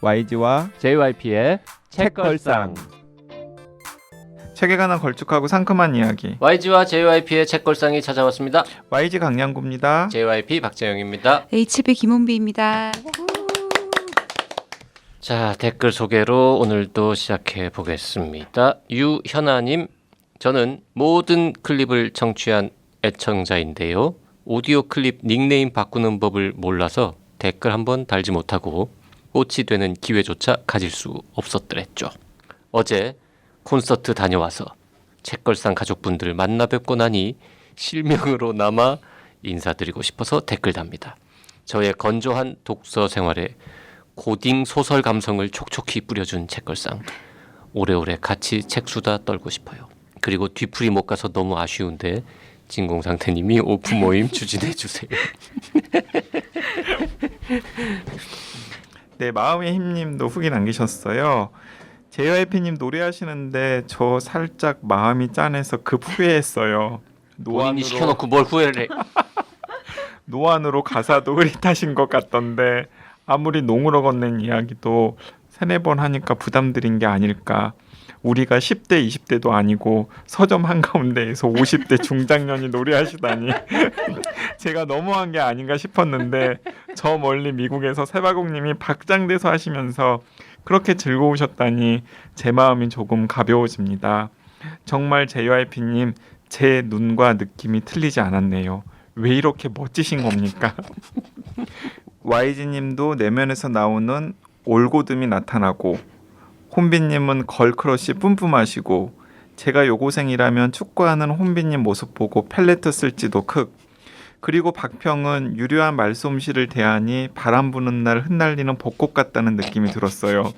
YG와 JYP의 책걸상. 책에 관한 걸쭉하고 상큼한 이야기. YG와 JYP의 책걸상이 찾아왔습니다. YG 강량구입니다. JYP 박재영입니다. HB 김원비입니다. 자, 댓글 소개로 오늘도 시작해 보겠습니다. 유현아님, 저는 모든 클립을 청취한 애청자인데요. 오디오 클립 닉네임 바꾸는 법을 몰라서 댓글 한번 달지 못하고 꽃이 되는 기회조차 가질 수 없었더랬죠. 어제 콘서트 다녀와서 책걸상 가족분들 만나 뵙고 나니 실명으로 남아 인사드리고 싶어서 댓글 답니다. 저의 건조한 독서 생활에 고딩 소설 감성을 촉촉히 뿌려준 책걸상. 오래오래 같이 책수다 떨고 싶어요. 그리고 뒤풀이 못 가서 너무 아쉬운데 진공상태님이 오픈 모임 추진해 주세요. 네, 마음의 힘님도 후기 남기셨어요. JYP님 노래하시는데 저 살짝 마음이 짠해서 급 후회했어요. 본인이 시켜놓고 뭘 후회를 해. 노안으로 가사도 흐릿하신 것 같던데 아무리 농으로 건넨 이야기도 3-4번 하니까 부담드린 게 아닐까. 우리가 10대 20대도 아니고 서점 한가운데에서 50대 중장년이 노래하시다니 제가 너무한 게 아닌가 싶었는데 저 멀리 미국에서 세바공님이 박장대소 하시면서 그렇게 즐거우셨다니 제 마음이 조금 가벼워집니다. 정말 JYP님 제 눈과 느낌이 틀리지 않았네요. 왜 이렇게 멋지신 겁니까? YG님도 내면에서 나오는 올고듬이 나타나고 혼비님은 걸크러쉬 뿜뿜하시고 제가 요고생이라면 축구하는 혼비님 모습 보고 펠레트 쓸지도 크. 그리고 박평은 유려한 말솜씨를 대하니 바람 부는 날 흩날리는 벚꽃 같다는 느낌이 들었어요.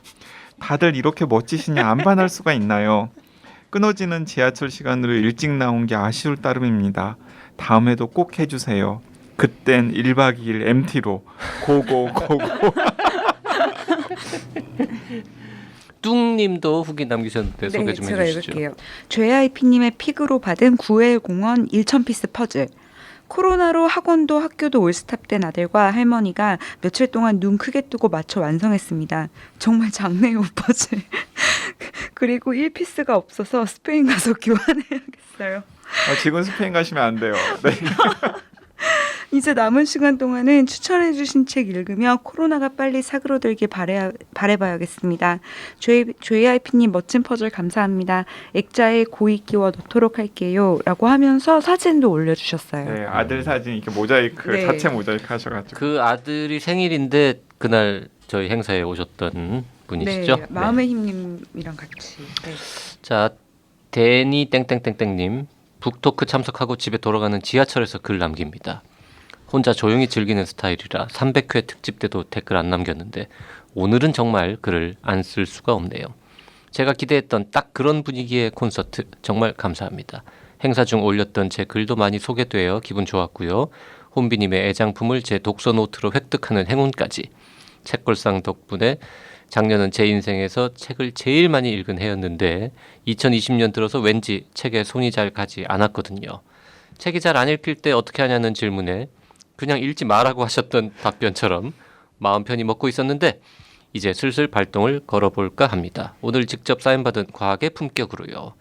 다들 이렇게 멋지시냐 안 반할 수가 있나요? 끊어지는 지하철 시간으로 일찍 나온 게 아쉬울 따름입니다. 다음에도 꼭 해주세요. 그땐 1박 2일 MT로 고고. 뚱님도 후기 남기셨는데 소개 좀 제가 해주시죠. 읽을게요. JYP님의 픽으로 받은 9회 공원 1000피스 퍼즐. 코로나로 학원도 학교도 올스탑된 아들과 할머니가 며칠 동안 눈 크게 뜨고 맞춰 완성했습니다. 정말 장래의 퍼즐. 그리고 1피스가 없어서 스페인 가서 교환해야겠어요. 지금 스페인 가시면 안 돼요. 네. 이제 남은 시간 동안은 추천해주신 책 읽으며 코로나가 빨리 사그러들길 바라봐야겠습니다. JYP님 멋진 퍼즐 감사합니다. 액자에 고이 끼워 넣도록 할게요. 라고 하면서 사진도 올려주셨어요. 네, 아들 사진 이렇게 모자이크, 네. 자체 모자이크 하셔가지고. 그 아들이 생일인데 그날 저희 행사에 오셨던 분이시죠? 네, 마음의 힘님이랑 같이. 네. 자, 데니 땡땡땡땡님, 북토크 참석하고 집에 돌아가는 지하철에서 글 남깁니다. 혼자 조용히 즐기는 스타일이라 300회 특집 때도 댓글 안 남겼는데 오늘은 정말 글을 안 쓸 수가 없네요. 제가 기대했던 딱 그런 분위기의 콘서트 정말 감사합니다. 행사 중 올렸던 제 글도 많이 소개되어 기분 좋았고요. 혼비님의 애장품을 제 독서 노트로 획득하는 행운까지. 책걸상 덕분에 작년은 제 인생에서 책을 제일 많이 읽은 해였는데 2020년 들어서 왠지 책에 손이 잘 가지 않았거든요. 책이 잘 안 읽힐 때 어떻게 하냐는 질문에 그냥 읽지 말라고 하셨던 답변처럼 마음 편히 먹고 있었는데 이제 슬슬 발동을 걸어볼까 합니다. 오늘 직접 사인받은 과학의 품격으로요.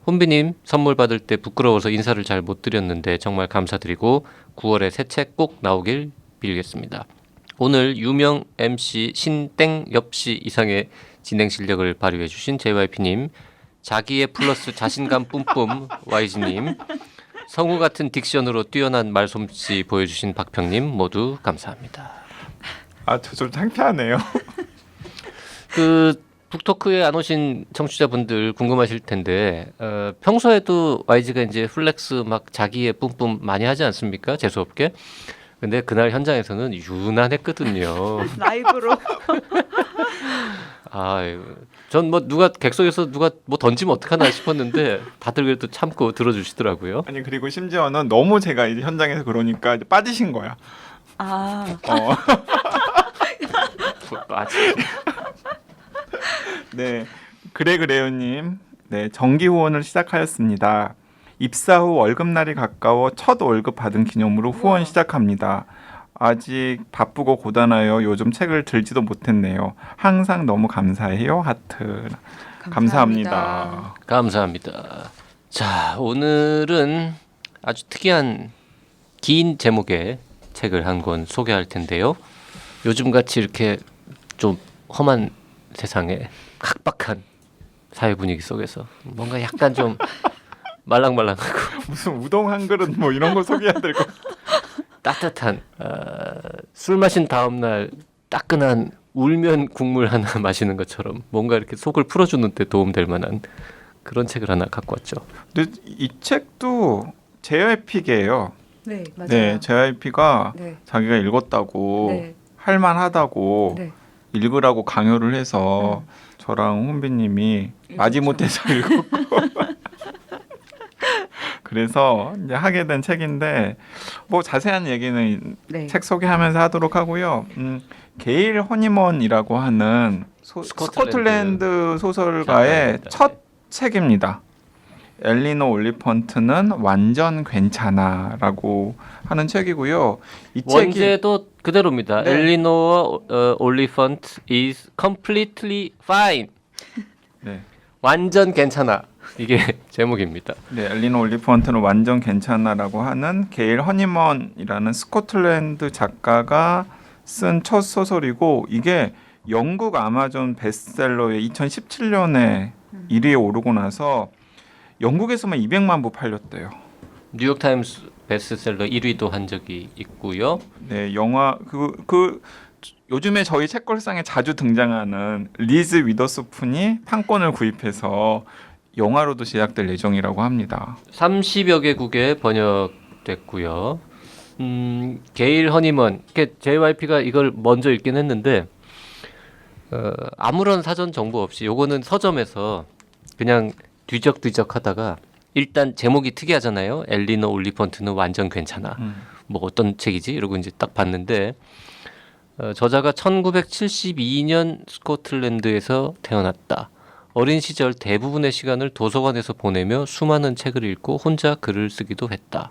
혼비님 선물 받을 때 부끄러워서 인사를 잘 못 드렸는데 정말 감사드리고 9월에 새 책 꼭 나오길 빌겠습니다. 오늘 유명 MC 신땡 엽씨 이상의 진행 실력을 발휘해 주신 JYP님, 자기의 플러스 자신감 뿜뿜 YG님, 성우 같은 딕션으로 뛰어난 말솜씨 보여주신 박평님 모두 감사합니다. 저 좀 창피하네요. 그 북토크에 안 오신 청취자분들 궁금하실 텐데 평소에도 YG가 이제 플렉스 막 자기의 뿜뿜 많이 하지 않습니까? 재수없게. 근데 그날 현장에서는 유난했거든요. 라이브로. 전 뭐 누가 객석에서 누가 뭐 던지면 어떡하나 싶었는데 다들 그래도 참고 들어주시더라고요. 아니 그리고 심지어는 너무 제가 이제 현장에서 그러니까 이제 빠지신 거야. 네, 그래요님. 네, 정기 후원을 시작하였습니다. 입사 후 월급날이 가까워 첫 월급 받은 기념으로 후원 시작합니다. 아직 바쁘고 고단하여 요즘 책을 들지도 못했네요. 항상 너무 감사해요. 하트. 감사합니다. 감사합니다. 자, 오늘은 아주 특이한 긴 제목의 책을 한 권 소개할 텐데요. 요즘같이 이렇게 좀 험한 세상에 각박한 사회 분위기 속에서 뭔가 약간 좀 말랑말랑하고 무슨 우동 한 그릇 뭐 이런 거 소개해야 될 것 같아. 따뜻한 술 마신 다음 날 따끈한 울면 국물 하나 마시는 것처럼 뭔가 이렇게 속을 풀어주는 데 도움될 만한 그런 책을 하나 갖고 왔죠. 근데 이 책도 JYP계예요. 네, 맞아요. 네, JYP가 네. 자기가 읽었다고 네. 할만하다고 네. 읽으라고 강요를 해서 저랑 혼비님이 마지못해서 읽었고 그래서 이제 하게 된 책인데 뭐 자세한 얘기는 네. 책 소개하면서 하도록 하고요. 게일 허니먼이라고 하는 스코틀랜드 소설가의 작가입니다. 첫 책입니다. 엘리너 올리펀트는 완전 괜찮아라고 하는 책이고요. 이 책이 원제도 그대로입니다. 네. 엘리노어 올리펀트 is completely fine. 네. 완전 괜찮아. 이게 제목입니다. 네, 엘리너 올리펀트는 완전 괜찮아라고 하는 게일 허니먼이라는 스코틀랜드 작가가 쓴 첫 소설이고 이게 영국 아마존 베스트셀러에 2017년에 1위에 오르고 나서 영국에서만 200만 부 팔렸대요. 뉴욕 타임스 베스트셀러 1위도 한 적이 있고요. 네, 영화 요즘에 저희 책걸상에 자주 등장하는 리즈 위더스푼이 판권을 구입해서 영화로도 제작될 예정이라고 합니다. 30여 개국에 번역됐고요. 게일 허니먼, JYP가 이걸 먼저 읽긴 했는데 아무런 사전 정보 없이 요거는 서점에서 그냥 뒤적뒤적 하다가 일단 제목이 특이하잖아요. 엘리너 올리펀트는 완전 괜찮아. 뭐 어떤 책이지? 이러고 이제 딱 봤는데 저자가 1972년 스코틀랜드에서 태어났다. 어린 시절 대부분의 시간을 도서관에서 보내며 수많은 책을 읽고 혼자 글을 쓰기도 했다.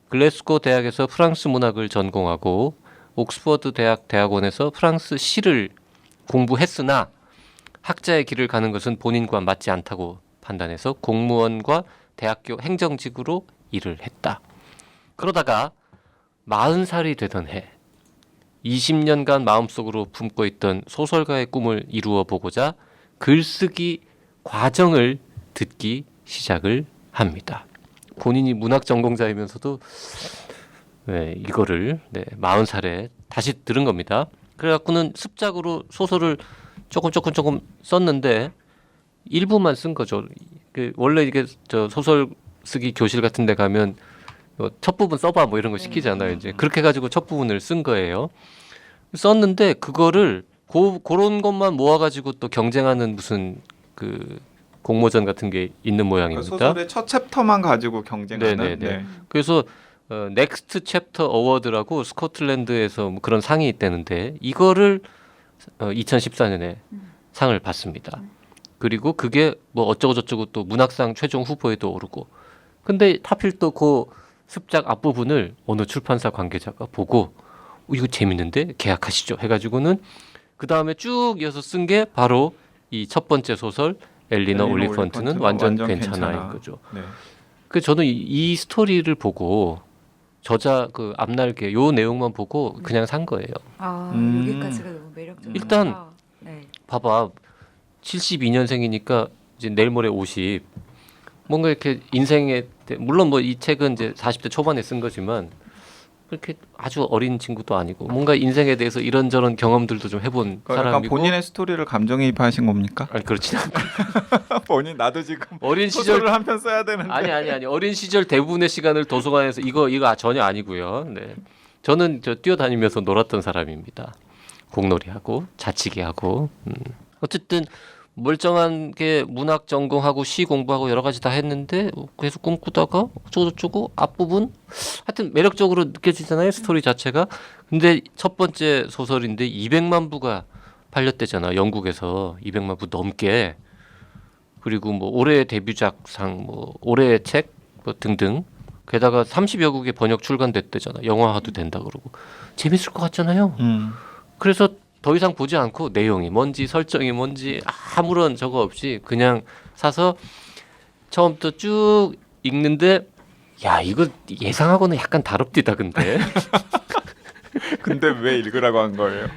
글래스고 대학에서 프랑스 문학을 전공하고 옥스퍼드 대학 대학원에서 프랑스 시를 공부했으나 학자의 길을 가는 것은 본인과 맞지 않다고 판단해서 공무원과 대학교 행정직으로 일을 했다. 그러다가 40살이 되던 해 20년간 마음속으로 품고 있던 소설가의 꿈을 이루어 보고자 글쓰기 과정을 듣기 시작을 합니다. 본인이 문학 전공자이면서도 이거를 40살에 다시 들은 겁니다. 그래갖고는 습작으로 소설을 조금 썼는데 일부만 쓴 거죠. 원래 이게 저 소설 쓰기 교실 같은 데 가면 첫 부분 써봐 뭐 이런 거 시키잖아요. 이제 그렇게 해가지고 첫 부분을 쓴 거예요. 썼는데 그거를 그런 것만 모아가지고 또 경쟁하는 무슨 그 공모전 같은 게 있는 모양입니다. 소설의 첫 챕터만 가지고 경쟁하는. 네네네. 네. 그래서 넥스트 챕터 어워드라고 스코틀랜드에서 뭐 그런 상이 있다는데 이거를 2014년에 상을 받습니다. 그리고 그게 뭐 어쩌고저쩌고 또 문학상 최종 후보에도 오르고. 근데 하필 또 그 습작 앞부분을 어느 출판사 관계자가 보고 이거 재밌는데 계약하시죠 해가지고는 그 다음에 쭉 이어서 쓴 게 바로 이 첫 번째 소설 엘리너 올리펀트는 완전 괜찮아인 거죠. 네. 그 저는 이 스토리를 보고 저자 그 앞날개 요 내용만 보고 그냥 산 거예요. 아, 여기까지가 너무 매력적이다. 일단 네. 봐봐 72년생이니까 이제 내일 모레 50 뭔가 이렇게 인생에 물론 뭐 이 책은 이제 40대 초반에 쓴 거지만 그렇게 아주 어린 친구도 아니고 뭔가 인생에 대해서 이런저런 경험들도 좀 해본 그러니까 약간 사람이고 본인의 스토리를 감정이입하신 겁니까? 아니 그렇진 않고 본인 나도 지금 어린 시절 소설을 한 편 써야 되는데. 아니 어린 시절 대부분의 시간을 도서관에서 이거 전혀 아니고요. 네. 저는 뛰어다니면서 놀았던 사람입니다. 공놀이하고 자치기하고 어쨌든 멀쩡한 게 문학 전공하고 시 공부하고 여러 가지 다 했는데 계속 꿈꾸다가 어쩌고저쩌고 앞부분 하여튼 매력적으로 느껴지잖아요. 스토리 자체가. 근데 첫 번째 소설인데 200만 부가 팔렸대잖아. 영국에서 200만 부 넘게. 그리고 뭐 올해의 데뷔작상 뭐 올해의 책 뭐 등등 게다가 30여 국에 번역 출간됐대잖아. 영화화도 된다 그러고 재밌을 것 같잖아요. 그래서 더 이상 보지 않고 내용이 뭔지 설정이 뭔지 아무런 저거 없이 그냥 사서 처음부터 쭉 읽는데 야 이거 예상하고는 약간 다릅디다 근데 근데 왜 읽으라고 한 거예요?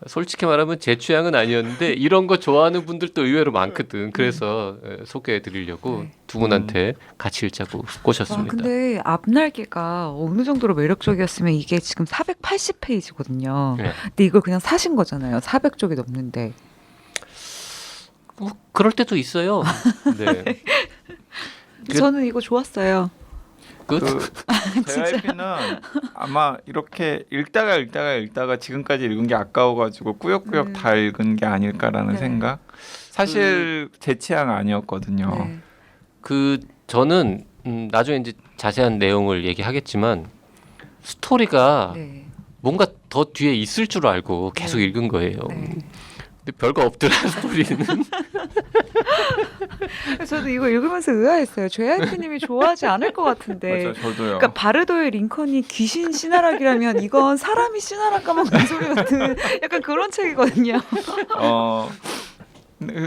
솔직히 말하면 제 취향은 아니었는데 이런 거 좋아하는 분들도 의외로 많거든. 그래서 소개해 드리려고 네. 두 분한테 같이 읽자고 와, 꼬셨습니다. 근데 앞날개가 어느 정도로 매력적이었으면 이게 지금 480페이지거든요. 네. 근데 이걸 그냥 사신 거잖아요. 400쪽이 넘는데. 뭐 그럴 때도 있어요. 네. 저는 이거 좋았어요. 끝. JYP는 아마 이렇게 읽다가 지금까지 읽은 게 아까워가지고 꾸역꾸역 다 읽은 게 아닐까라는 네. 생각. 사실 제 취향 아니었거든요. 네. 그 저는 나중에 이제 자세한 내용을 얘기하겠지만 스토리가 네. 뭔가 더 뒤에 있을 줄 알고 계속 네. 읽은 거예요. 네. 근데 별거 없더라 스토리는. 저도 이거 읽으면서 의아했어요. JYP님이 좋아하지 않을 것 같은데. 맞아, 저도요. 그러니까 바르도의 링컨이 귀신 신하락이라면 이건 사람이 신하락가만 그 소리 같은 약간 그런 책이거든요.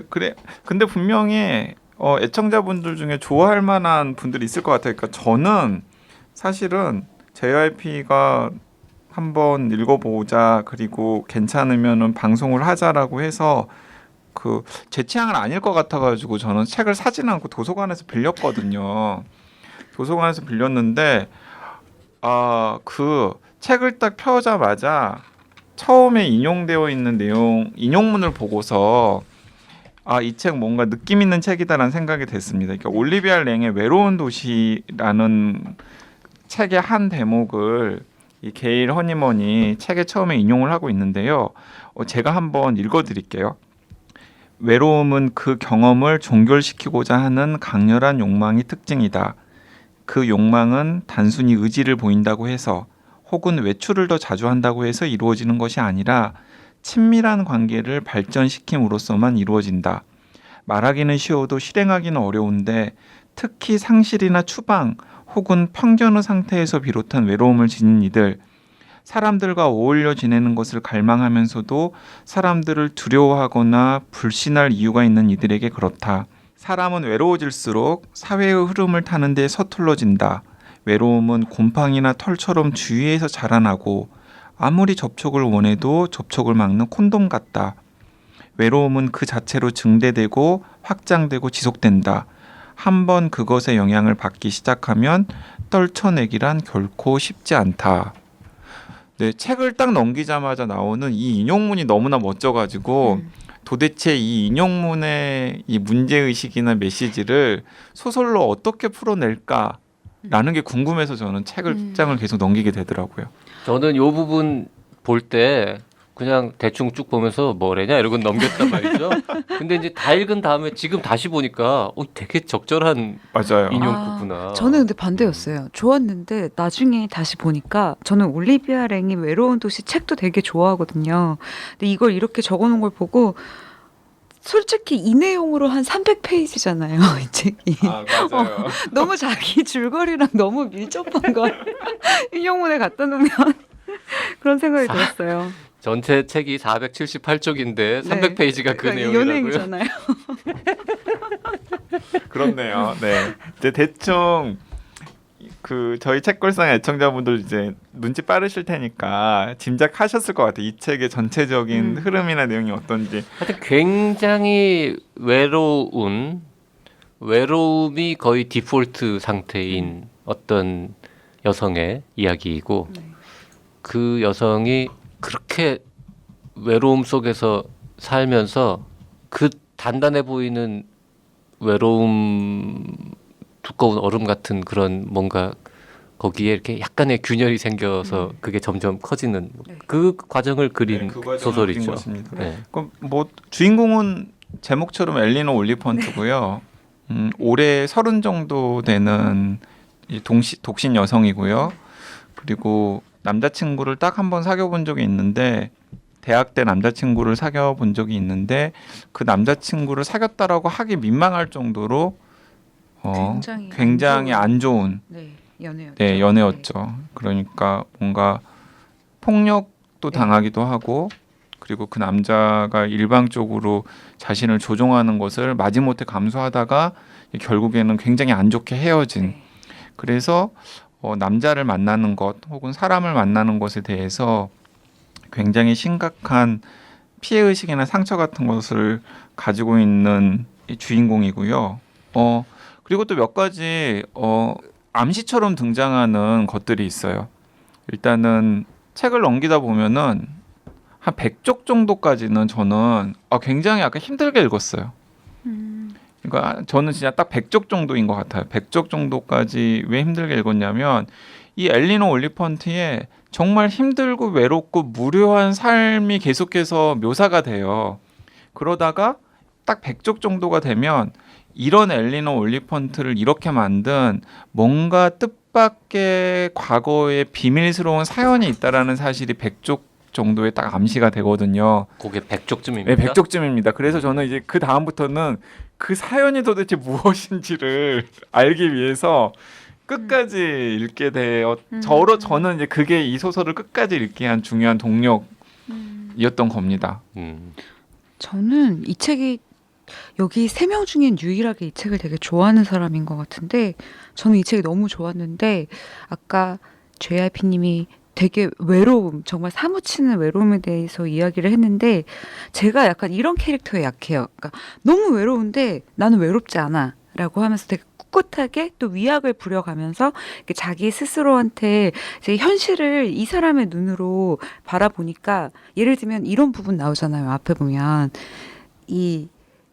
그래. 근데 분명히 애청자분들 중에 좋아할 만한 분들이 있을 것 같아요. 그러니까 저는 사실은 JYP가 한번 읽어보자 그리고 괜찮으면은 방송을 하자라고 해서 그 제 취향은 아닐 것 같아가지고 저는 책을 사지는 않고 도서관에서 빌렸거든요. 도서관에서 빌렸는데 그 책을 딱 펴자마자 처음에 인용되어 있는 내용 인용문을 보고서 이 책 뭔가 느낌 있는 책이다라는 생각이 됐습니다. 그러니까 올리비아 랭의 외로운 도시라는 책의 한 대목을 이 게일 허니먼이 책에 처음에 인용을 하고 있는데요. 제가 한번 읽어드릴게요. 외로움은 그 경험을 종결시키고자 하는 강렬한 욕망이 특징이다. 그 욕망은 단순히 의지를 보인다고 해서 혹은 외출을 더 자주 한다고 해서 이루어지는 것이 아니라 친밀한 관계를 발전시킴으로써만 이루어진다. 말하기는 쉬워도 실행하기는 어려운데 특히 상실이나 추방 혹은 편견의 상태에서 비롯한 외로움을 지닌 이들, 사람들과 어울려 지내는 것을 갈망하면서도 사람들을 두려워하거나 불신할 이유가 있는 이들에게 그렇다. 사람은 외로워질수록 사회의 흐름을 타는 데 서툴러진다. 외로움은 곰팡이나 털처럼 주위에서 자라나고 아무리 접촉을 원해도 접촉을 막는 콘돔 같다. 외로움은 그 자체로 증대되고 확장되고 지속된다. 한번 그것의 영향을 받기 시작하면 떨쳐내기란 결코 쉽지 않다. 네, 책을 딱 넘기자마자 나오는 이 인용문이 너무나 멋져가지고 도대체 이 인용문의 이 문제의식이나 메시지를 소설로 어떻게 풀어낼까라는 게 궁금해서 저는 책장을 계속 넘기게 되더라고요. 저는 요 부분 볼 때 그냥 대충 쭉 보면서 뭐래냐 이러고 넘겼단 말이죠. 근데 이제 다 읽은 다음에 지금 다시 보니까 되게 적절한 맞아요. 인용구구나. 저는 근데 반대였어요. 좋았는데 나중에 다시 보니까 저는 올리비아 랭이 외로운 도시 책도 되게 좋아하거든요. 근데 이걸 이렇게 적어놓은 걸 보고 솔직히 이 내용으로 한 300페이지잖아요. 이 책이. 맞아요. 너무 자기 줄거리랑 너무 밀접한 걸 인용문에 갖다 놓으면 그런 생각이 들었어요. 전체 책이 478쪽인데 네. 300페이지가 그 그러니까 내용이라고요? 연예인이잖아요. 그렇네요. 네. 이제 대충 그 저희 책걸상 애청자분들 이제 눈치 빠르실 테니까 짐작하셨을 것 같아요. 이 책의 전체적인 흐름이나 내용이 어떤지. 하여튼 굉장히 외로움이 거의 디폴트 상태인 어떤 여성의 이야기이고 그 여성이 그렇게 외로움 속에서 살면서 그 단단해 보이는 외로움 두꺼운 얼음 같은 그런 뭔가 거기에 이렇게 약간의 균열이 생겨서 그게 점점 커지는 그 과정을 그린 그 과정을 소설이죠. 그린 것입니다. 네. 그럼 뭐 주인공은 제목처럼 엘리너 올리펀트고요. 올해 30 정도 되는 독신 여성이고요. 그리고 남자친구를 딱 한 번 사귀어본 적이 있는데 대학 때 남자친구를 사귀어본 적이 있는데 그 남자친구를 사귀었다라고 하기 민망할 정도로 굉장히 안 좋은 연애였죠. 네, 연애였죠. 그러니까 뭔가 폭력도 네. 당하기도 하고 그리고 그 남자가 일방적으로 자신을 조종하는 것을 마지못해 감수하다가 결국에는 굉장히 안 좋게 헤어진. 네. 그래서 남자를 만나는 것 혹은 사람을 만나는 것에 대해서 굉장히 심각한 피해의식이나 상처 같은 것을 가지고 있는 이 주인공이고요. 그리고 또 몇 가지 암시처럼 등장하는 것들이 있어요. 일단은 책을 넘기다 보면은 한 100쪽 정도까지는 저는 굉장히 약간 힘들게 읽었어요. 그러니까 저는 진짜 딱 100쪽 정도인 것 같아요. 100쪽 정도까지 왜 힘들게 읽었냐면 이 엘리노 올리펀트의 정말 힘들고 외롭고 무료한 삶이 계속해서 묘사가 돼요. 그러다가 딱 100쪽 정도가 되면 이런 엘리노 올리펀트를 이렇게 만든 뭔가 뜻밖의 과거의 비밀스러운 사연이 있다라는 사실이 100쪽 정도에 딱 암시가 되거든요. 그게 100쪽쯤입니다. 네, 100쪽쯤입니다. 그래서 저는 이제 그 다음부터는 그 사연이 도대체 무엇인지를 알기 위해서 끝까지 읽게 되어 저는 이제 그게 이 소설을 끝까지 읽게 한 중요한 동력이었던 겁니다. 저는 이 책이 여기 3명 중엔 유일하게 이 책을 되게 좋아하는 사람인 것 같은데 저는 이 책이 너무 좋았는데 아까 JYP님이 되게 외로움, 정말 사무치는 외로움에 대해서 이야기를 했는데 제가 약간 이런 캐릭터에 약해요. 그러니까 너무 외로운데 나는 외롭지 않아 라고 하면서 되게 꿋꿋하게 또 위약을 부려가면서 이렇게 자기 스스로한테 이제 현실을 이 사람의 눈으로 바라보니까 예를 들면 이런 부분 나오잖아요. 앞에 보면 이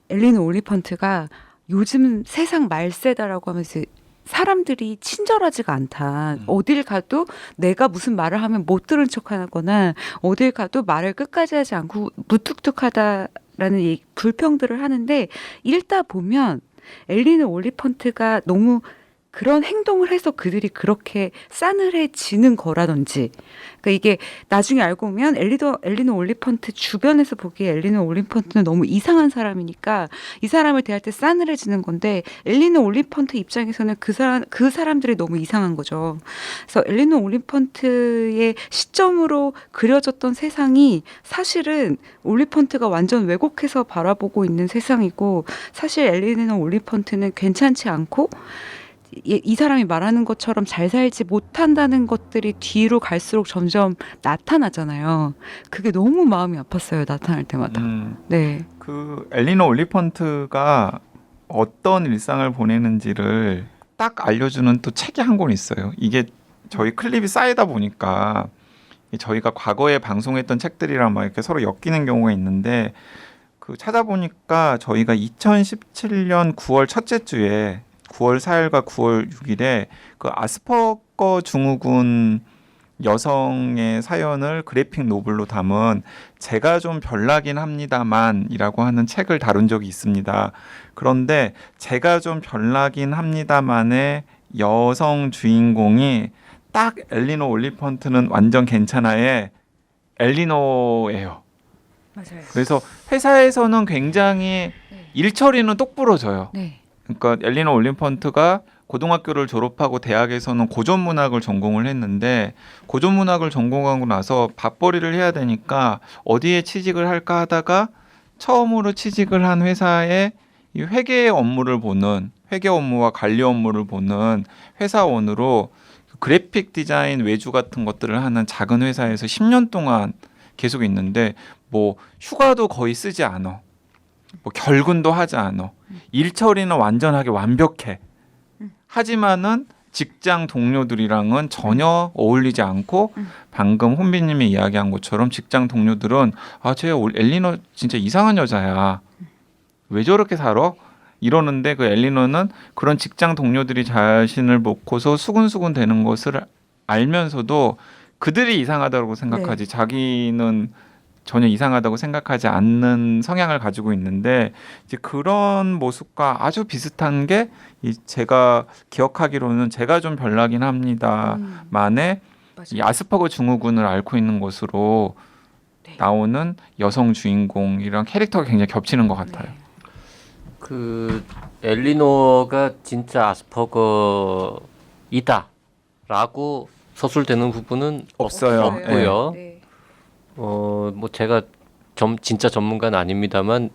엘리노 올리펀트가 요즘 세상 말세다라고 하면서 사람들이 친절하지가 않다. 어딜 가도 내가 무슨 말을 하면 못 들은 척하거나 어딜 가도 말을 끝까지 하지 않고 무뚝뚝하다라는 불평들을 하는데 읽다 보면 엘리노 올리펀트가 너무 그런 행동을 해서 그들이 그렇게 싸늘해지는 거라든지 그러니까 이게 나중에 알고 보면 엘리노 올리펀트 주변에서 보기에 엘리노 올리펀트는 너무 이상한 사람이니까 이 사람을 대할 때 싸늘해지는 건데 엘리노 올리펀트 입장에서는 그 사람들이 너무 이상한 거죠. 그래서 엘리노 올리펀트의 시점으로 그려졌던 세상이 사실은 올리펀트가 완전 왜곡해서 바라보고 있는 세상이고 사실 엘리노 올리펀트는 괜찮지 않고 이 사람이 말하는 것처럼 잘 살지 못한다는 것들이 뒤로 갈수록 점점 나타나잖아요. 그게 너무 마음이 아팠어요. 나타날 때마다. 네. 그 엘리노 올리펀트가 어떤 일상을 보내는지를 딱 알려주는 또 책이 한 권 있어요. 이게 저희 클립이 쌓이다 보니까 저희가 과거에 방송했던 책들이랑 막 이렇게 서로 엮이는 경우가 있는데 그 찾아보니까 저희가 2017년 9월 첫째 주에 9월 4일과 9월 6일에 그 아스퍼거 증후군 여성의 사연을 그래픽 노블로 담은 제가 좀 별나긴 합니다만이라고 하는 책을 다룬 적이 있습니다. 그런데 제가 좀 별나긴 합니다만의 여성 주인공이 딱 엘리노 올리펀트는 완전 괜찮아의 엘리노예요. 맞아요. 그래서 회사에서는 굉장히 일 처리는 똑부러져요. 네. 그러니까 엘리노 올리펀트가 고등학교를 졸업하고 대학에서는 고전문학을 전공을 했는데 고전문학을 전공하고 나서 밥벌이를 해야 되니까 어디에 취직을 할까 하다가 처음으로 취직을 한 회사에 이 회계 업무를 보는 회계 업무와 관리 업무를 보는 회사원으로 그래픽 디자인 외주 같은 것들을 하는 작은 회사에서 10년 동안 계속 있는데 뭐 휴가도 거의 쓰지 않아. 뭐 결근도 하지 않아. 일 처리는 완전하게 완벽해. 하지만은 직장 동료들이랑은 전혀 어울리지 않고 방금 혼비님이 이야기한 것처럼 직장 동료들은 쟤 엘리노 진짜 이상한 여자야. 왜 저렇게 살아? 이러는데 그 엘리노는 그런 직장 동료들이 자신을 놓고서 수근수근 되는 것을 알면서도 그들이 이상하다고 생각하지 자기는 전혀 이상하다고 생각하지 않는 성향을 가지고 있는데 이제 그런 모습과 아주 비슷한 게 제가 기억하기로는 제가 좀 별나긴 합니다만의 이 아스퍼거 증후군을 앓고 있는 것으로 나오는 여성 주인공이랑 캐릭터가 굉장히 겹치는 것 같아요. 그 엘리노가 진짜 아스퍼거이다 라고 서술되는 부분은 없어요. 없고요. 네. 뭐 제가 진짜 전문가는 아닙니다만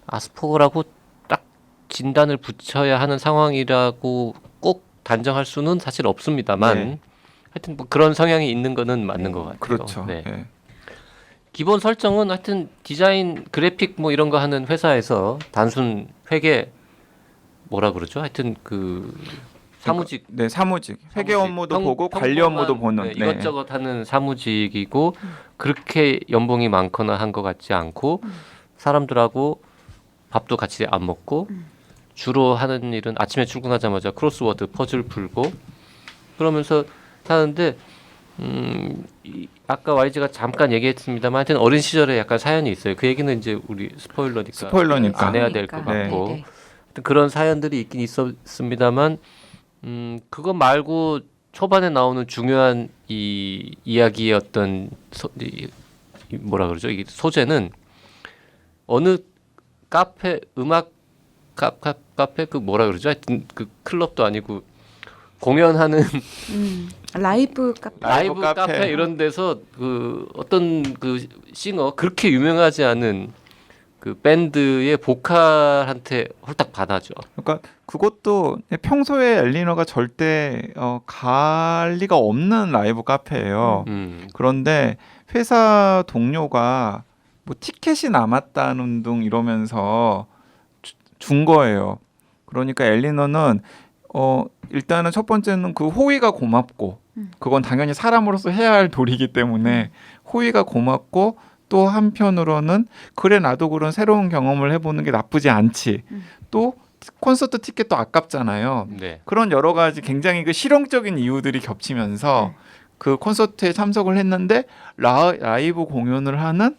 아스퍼거라고 딱 진단을 붙여야 하는 상황이라고 꼭 단정할 수는 사실 없습니다만 네. 하여튼 뭐 그런 성향이 있는 거는 맞는 것 같아요. 그렇죠. 네. 예. 기본 설정은 하여튼 디자인, 그래픽 뭐 이런 거 하는 회사에서 단순 회계 뭐라 그러죠? 하여튼 그 사무직 네, 사무직. 회계 사무직. 업무도 보고 관리 업무도 보는. 네, 이것저것 하는 사무직이고 그렇게 연봉이 많거나 한 것 같지 않고 사람들하고 밥도 같이 안 먹고 주로 하는 일은 아침에 출근하자마자 크로스워드 퍼즐 풀고 그러면서 하는데 아까 YG가 잠깐 얘기했습니다만 하여튼 어린 시절에 약간 사연이 있어요. 그 얘기는 이제 우리 스포일러니까 안 해야 될 것 네. 같고 네. 그런 사연들이 있긴 있었습니다만 그거 말고 초반에 나오는 중요한 이 이야기의 어떤 뭐라 그러죠? 이 소재는 어느 카페 음악 카페 그 뭐라 그러죠? 하여튼 그 클럽도 아니고 공연하는 라이브 카페. 라이브 카페. 카페 이런 데서 그 어떤 그 싱어 그렇게 유명하지 않은 그 밴드의 보컬한테 홀딱 반하죠. 그러니까 그것도 평소에 엘리너가 절대 갈 리가 없는 라이브 카페예요. 그런데 회사 동료가 뭐 티켓이 남았다는 둥 이러면서 준 거예요. 그러니까 엘리너는 일단은 첫 번째는 그 호의가 고맙고 그건 당연히 사람으로서 해야 할 도리이기 때문에 호의가 고맙고 또 한편으로는 그래 나도 그런 새로운 경험을 해보는 게 나쁘지 않지. 또 콘서트 티켓도 아깝잖아요. 네. 그런 여러 가지 굉장히 그 실용적인 이유들이 겹치면서 그 콘서트에 참석을 했는데 라이브 공연을 하는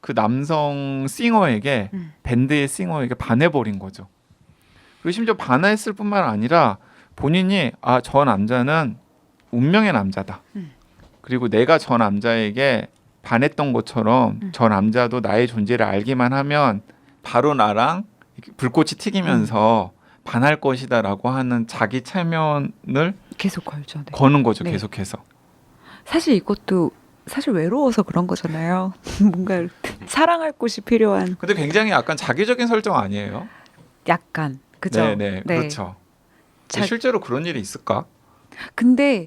그 남성 싱어에게 밴드의 싱어에게 반해버린 거죠. 그리고 심지어 반했을 뿐만 아니라 본인이 저 남자는 운명의 남자다. 그리고 내가 저 남자에게 반했던 것처럼 저 남자도 나의 존재를 알기만 하면 바로 나랑 불꽃이 튀기면서 반할 것이다라고 하는 자기 체면을 계속 걸죠. 네. 거는 거죠. 네. 계속해서. 사실 이것도 사실 외로워서 그런 거잖아요. 뭔가 사랑할 곳이 필요한 근데 굉장히 약간 자기적인 설정 아니에요? 약간 그죠? 네, 그렇죠. 자- 실제로 그런 일이 있을까? 근데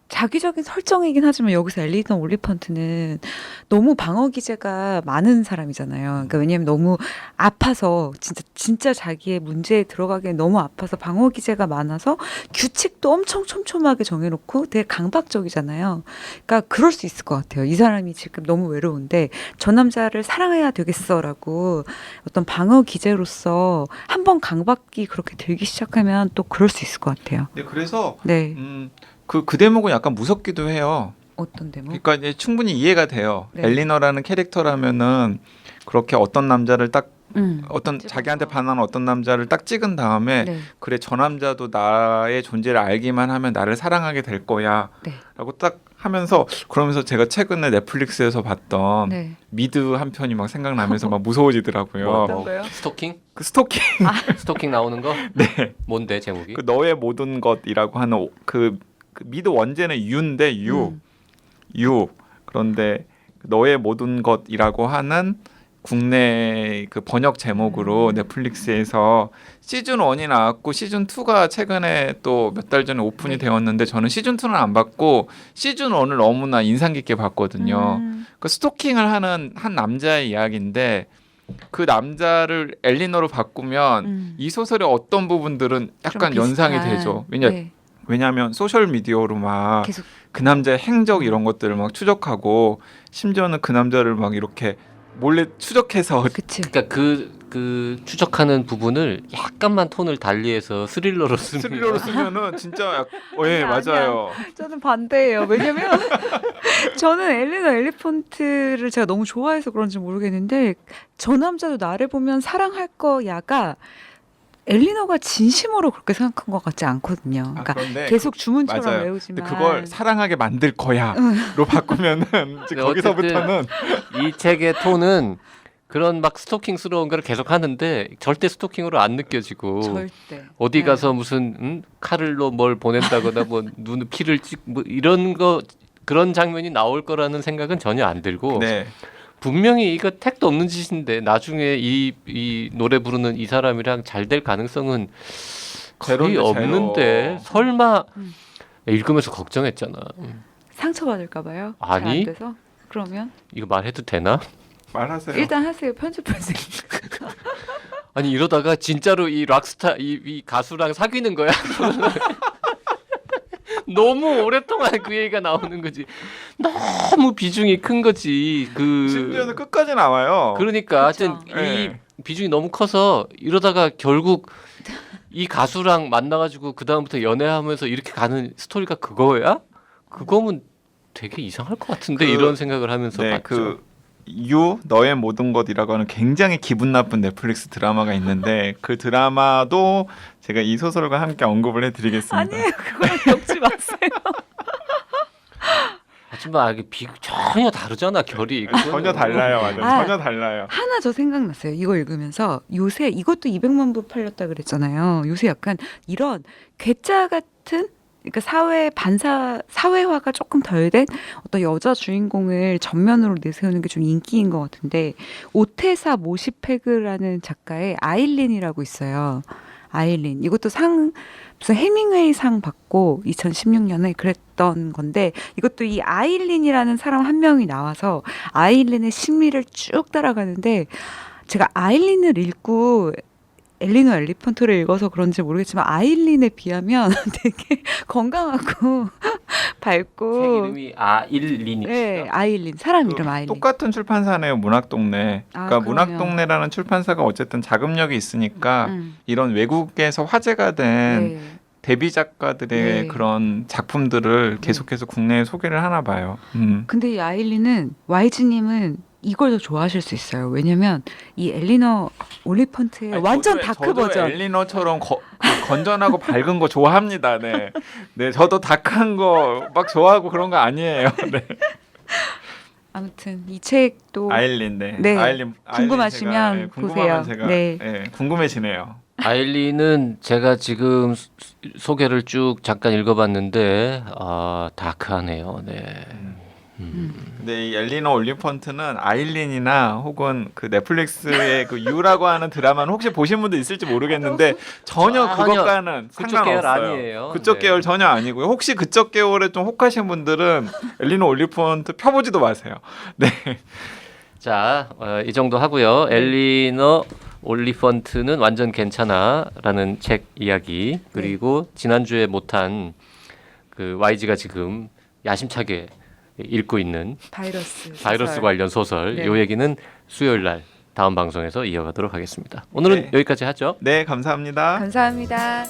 자기적인 설정이긴 하지만 여기서 엘리너 올리펀트는 너무 방어 기제가 많은 사람이잖아요. 그러니까 왜냐하면 너무 아파서 진짜 자기의 문제에 들어가기에 너무 아파서 방어 기제가 많아서 규칙도 엄청 촘촘하게 정해놓고 되게 강박적이잖아요. 그러니까 그럴 수 있을 것 같아요. 이 사람이 지금 너무 외로운데 저 남자를 사랑해야 되겠어라고 어떤 방어 기제로서 한번 강박이 그렇게 들기 시작하면 또 그럴 수 있을 것 같아요. 네, 그래서 네. 그 대목은 약간 무섭기도 해요. 어떤 데모? 그러니까 이제 충분히 이해가 돼요. 네. 엘리너라는 캐릭터라면은 그렇게 어떤 남자를 딱 어떤 찍어서. 자기한테 반하는 어떤 남자를 딱 찍은 다음에 네. 그래 저 남자도 나의 존재를 알기만 하면 나를 사랑하게 될 거야라고 네. 딱 하면서 그러면서 제가 최근에 넷플릭스에서 봤던 네. 미드 한 편이 막 생각나면서 막 무서워지더라고요. 어떤 거요? 스토킹? 그 스토킹 스토킹 나오는 거? 네. 뭔데 제목이? 그 너의 모든 것이라고 하는 그 미드 원제는 유인데 유 그런데 너의 모든 것이라고 하는 국내 그 번역 제목으로 넷플릭스에서 시즌 1이 나왔고 시즌 2가 최근에 또 몇 달 전에 오픈이 되었는데 저는 시즌 2는 안 봤고 시즌 1을 너무나 인상 깊게 봤거든요. 그 스토킹을 하는 한 남자의 이야기인데 그 남자를 엘리너로 바꾸면 이 소설의 어떤 부분들은 약간 연상이 되죠. 왜냐하면 소셜 미디어로 막 계속 그 남자의 행적 이런 것들을 막 추적하고 심지어는 그 남자를 막 이렇게 몰래 추적해서 그치. 그러니까 그 추적하는 부분을 약간만 톤을 달리해서 스릴러로 쓰면 스릴러로 쓰면은 진짜 예 아니야. 맞아요. 저는 반대예요. 왜냐면 저는 엘리너 엘리펀트를 제가 너무 좋아해서 그런지 모르겠는데 저 남자도 나를 보면 사랑할 거야가 엘리너가 진심으로 그렇게 생각한 것 같지 않거든요. 그러니까 그런데 계속 주문처럼 맞아요. 외우지만 근데 그걸 사랑하게 만들 거야로 바꾸면은 이제 근데 거기서부터는 이 책의 톤은 그런 막 스토킹스러운 걸 계속 하는데 절대 스토킹으로 안 느껴지고 절대. 어디 네. 가서 무슨 칼로 뭘 보낸다거나 뭐 눈에 피를 뭐 이런 거 그런 장면이 나올 거라는 생각은 전혀 안 들고 네. 분명히 이거 택도 없는 짓인데 나중에 이 노래 부르는 이 사람이랑 잘 될 가능성은 거의 제로인데, 없는데 제로. 설마 음. 읽으면서 걱정했잖아. 상처 받을까 봐요. 아니. 잘 안 돼서. 그러면 이거 말해도 되나? 말하세요. 일단 하세요. 편집하세요. 아니 이러다가 진짜로 이 락스타 이 가수랑 사귀는 거야? 너무 오랫동안 그 얘기가 나오는 거지. 너무 비중이 큰 거지. 심지어는 끝까지 나와요. 그러니까 그쵸. 하여튼 이 네. 비중이 너무 커서 이러다가 결국 이 가수랑 만나가지고 그 다음부터 연애하면서 이렇게 가는 스토리가 그거야? 그거면 되게 이상할 것 같은데 그- 이런 생각을 하면서 네, 봤죠. 그 유 너의 모든 것이라고 하는 굉장히 기분 나쁜 넷플릭스 드라마가 있는데 그 드라마도 제가 이 소설과 함께 언급을 해드리겠습니다. 아니에요. 그거랑 엮지 마세요. 하지만 이게 전혀 다르잖아 결이. 그거는. 전혀 달라요, 맞아요. 아. 전혀 달라요. 하나 저 생각났어요. 이거 읽으면서 요새 이것도 200만 부 팔렸다 그랬잖아요. 요새 약간 이런 괴짜 같은 그러니까 사회화가 조금 덜 된 어떤 여자 주인공을 전면으로 내세우는 게 좀 인기인 것 같은데 오테사 모시페그라는 작가의 아일린이라고 있어요. 아일린 이것도 무슨 해밍웨이 상 받고 2016년에 그랬던 건데 이것도 이 아일린이라는 사람 한 명이 나와서 아일린의 심리를 쭉 따라가는데 제가 아일린을 읽고 엘리노 엘리펀트를 읽어서 그런지 모르겠지만 아일린에 비하면 되게 건강하고 책 밝고 이름이 아일린이죠. 네 아일린 사람 그 이름 아일린 똑같은 출판사네요, 문학동네. 아, 그러니까 그러면. 문학동네라는 출판사가 어쨌든 자금력이 있으니까 이런 외국에서 화제가 된 네. 데뷔 작가들의 네. 그런 작품들을 계속해서 국내에 소개를 하나 봐요. 근데 이 아일린은 YG님은 이걸 더 좋아하실 수 있어요. 왜냐면 이 엘리너 올리펀트의 아니, 완전 저도- 다크 저도 버전. 엘리너처럼 건전하고 밝은 거 좋아합니다. 네, 네, 저도 다크한 거 막 좋아하고 그런 거 아니에요. 네. 아무튼 이 책도 아일린, 네, 네. 아일린 궁금하시면 제가, 네, 궁금하면 보세요. 제가 네. 네, 궁금해지네요. 아일린은 제가 지금 소개를 쭉 잠깐 읽어봤는데 다크하네요. 네. 근데 이 엘리너 올리펀트는 아일린이나 혹은 그 넷플릭스의 그 유라고 하는 드라마는 혹시 보신 분도 있을지 모르겠는데 전혀 전혀 그것과는 그쪽 계열 상관없어요. 아니에요. 그쪽 네. 계열 전혀 아니고요. 혹시 그쪽 계열에 좀 혹하신 분들은 엘리너 올리펀트 펴보지도 마세요. 네. 자, 이 정도 하고요. 엘리너 올리펀트는 완전 괜찮아라는 책 이야기 그리고 지난주에 못한 그 YG가 지금 야심차게 읽고 있는 바이러스 바이러스 소설. 관련 소설 네. 요 얘기는 수요일 날 다음 방송에서 이어가도록 하겠습니다. 오늘은 네. 여기까지 하죠. 네, 감사합니다. 감사합니다.